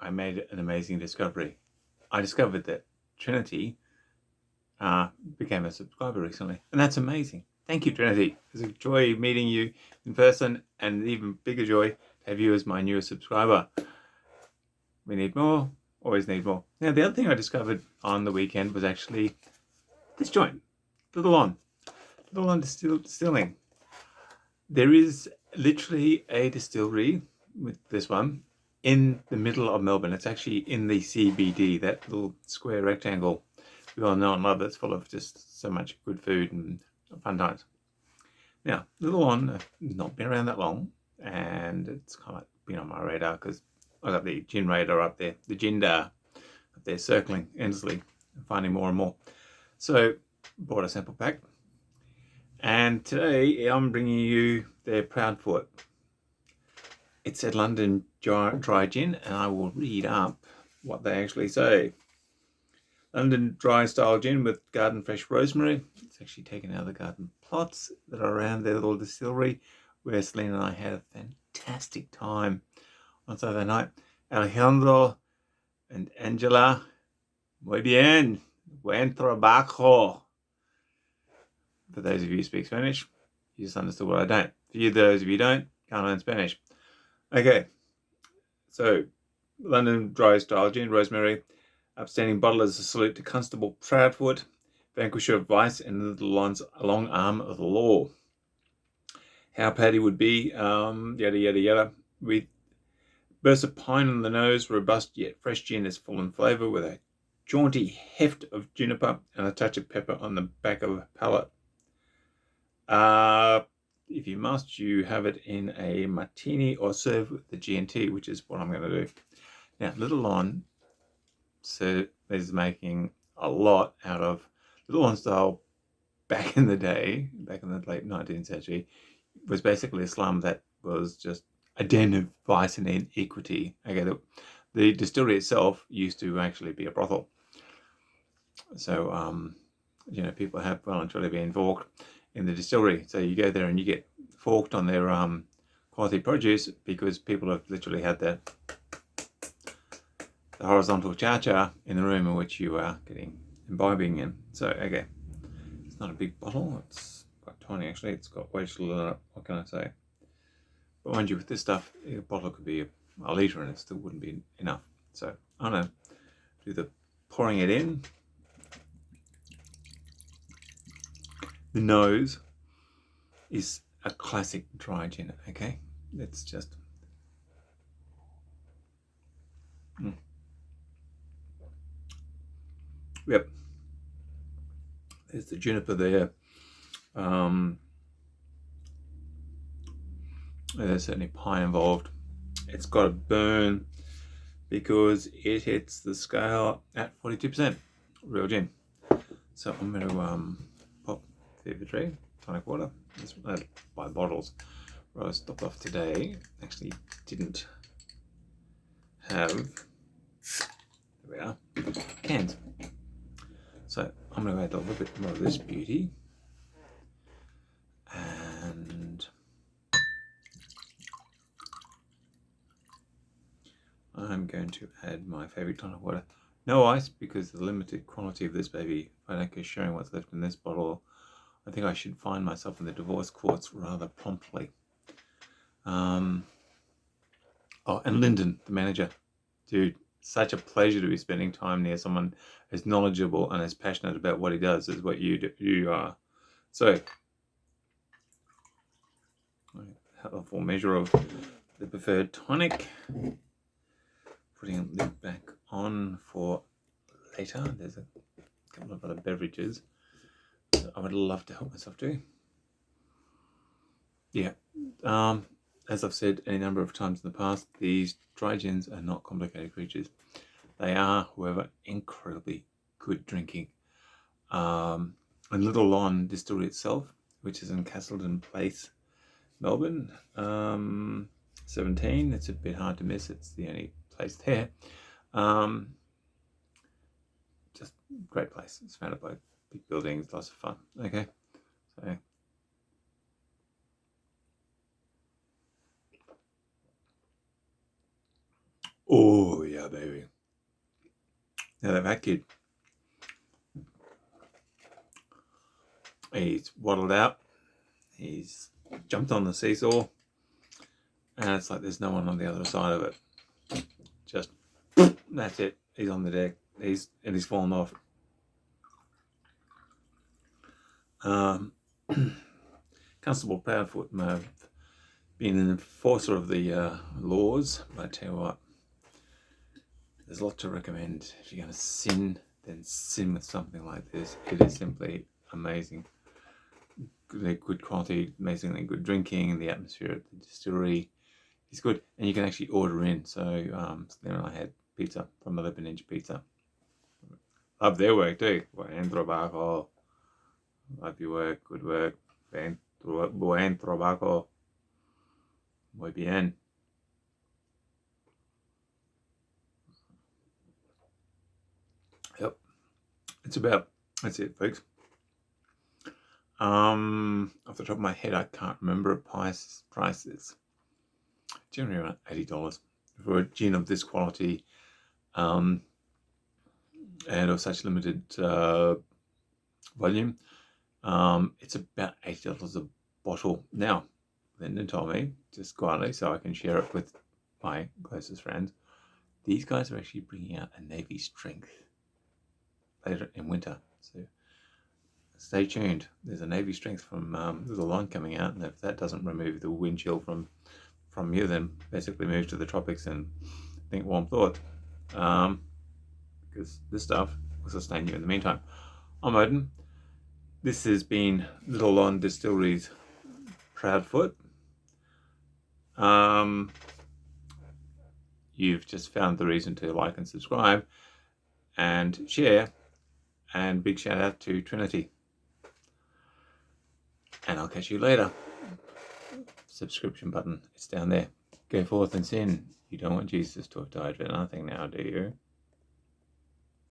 I made an amazing discovery. I discovered that Trinity became a subscriber recently, and that's amazing. Thank you, Trinity. It's a joy meeting you in person, and an even bigger joy to have you as my newest subscriber. We need more, always need more. Now, the other thing I discovered on the weekend was actually this joint, Lon Distilling. There is literally a distillery with this one in the middle of Melbourne. It's actually in the CBD, that little square rectangle we all know and love. That's full of just so much good food and fun times. Now, Little On, I've not been around that long, and it's kind of been on my radar because I got the gin radar up there, the gin up there circling endlessly, finding more and more. So, bought a sample pack. And today I'm bringing you their Proudfoot. It's a London dry gin, and I will read up what they actually say. London dry style gin with garden fresh rosemary. It's actually taken out of the garden plots that are around their little distillery, where Celine and I had a fantastic time on Saturday night. Alejandro and Angela, muy bien, buen trabajo. For those of you who speak Spanish, you just understood what I don't. For those of you who don't, can't learn Spanish. Okay, so London dry style gin, rosemary. Upstanding bottle is a salute to Constable Proudfoot, vanquisher of vice and the long arm of the law. How Paddy would be, yada yada yada. With bursts of pine on the nose, robust yet fresh gin is full in flavour with a jaunty heft of juniper and a touch of pepper on the back of the palate. If you must, you have it in a martini or serve with the G&T, which is what I'm going to do. Now, Little Lon is making a lot out of Little Lon style back in the day, back in the late 19th century, was basically a slum that was just a den of vice and inequity. Okay, the distillery itself used to actually be a brothel. So, people have voluntarily been forked in the distillery. So you go there and you get forked on their quality produce because people have literally had the horizontal cha-cha in the room in which you are imbibing in. So, okay, it's not a big bottle. It's quite tiny, actually. It's got way too little in it. What can I say? But mind you, with this stuff, a bottle could be a litre and it still wouldn't be enough. So, I'm going to do the pouring it in. The nose is a classic dry gin, okay? It's just... Yep. There's the juniper there. There's certainly pine involved. It's got a burn because it hits the scale at 42% real gin. So I'm going to pop the tray, tonic water. I buy bottles. Where I stopped off today actually didn't have, there we are, cans. So I'm going to add a little bit more of this beauty. And I'm going to add my favourite tonic water. No ice, because the limited quantity of this baby, if I don't go sharing what's left in this bottle, I think I should find myself in the divorce courts rather promptly. Oh, and Lyndon, the manager. Dude, such a pleasure to be spending time near someone as knowledgeable and as passionate about what he does as what you are. So, I have a full measure of the preferred tonic. Putting a lid back on for later. There's a couple of other beverages that I would love to help myself to. Yeah. As I've said any number of times in the past, these dry gins are not complicated creatures. They are, however, incredibly good drinking. And Little Lon Distillery itself, which is in Castleton Place, Melbourne, 17. It's a bit hard to miss. It's the only place there. Just great place. It's surrounded by big buildings, lots of fun. Okay, so oh yeah, Yeah, baby. Now that kid, he's waddled out. He's jumped on the seesaw. And it's like there's no one on the other side of it. Just, that's it. He's on the deck. He's fallen off. Constable Proudfoot may have been an enforcer of the laws, but I tell you what, there's a lot to recommend. If you're going to sin, then sin with something like this. It is simply amazing. Good quality, amazingly good drinking. The atmosphere at the distillery is good, and you can actually order in. So then I had pizza from 11-inch Pizza. Love their work too. Buen trabajo. Love your work. Good work. Buen trabajo. Muy bien. Yep. That's it, folks. Off the top of my head, I can't remember prices. Generally around $80 for a gin of this quality, and of such limited volume. It's about $80 a bottle. Now, Lyndon told me, just quietly, so I can share it with my closest friends, these guys are actually bringing out a Navy strength later in winter. So stay tuned. There's a Navy strength from there's a line coming out, and if that doesn't remove the wind chill from you, then basically move to the tropics and think warm thoughts, because this stuff will sustain you in the meantime. I'm Odin. This has been Little Lon Distillery's Proudfoot. You've just found the reason to like and subscribe and share, and big shout out to Trinity. And I'll catch you later. Subscription button, it's down there. Go forth and sin. You don't want Jesus to have died for nothing now, do you?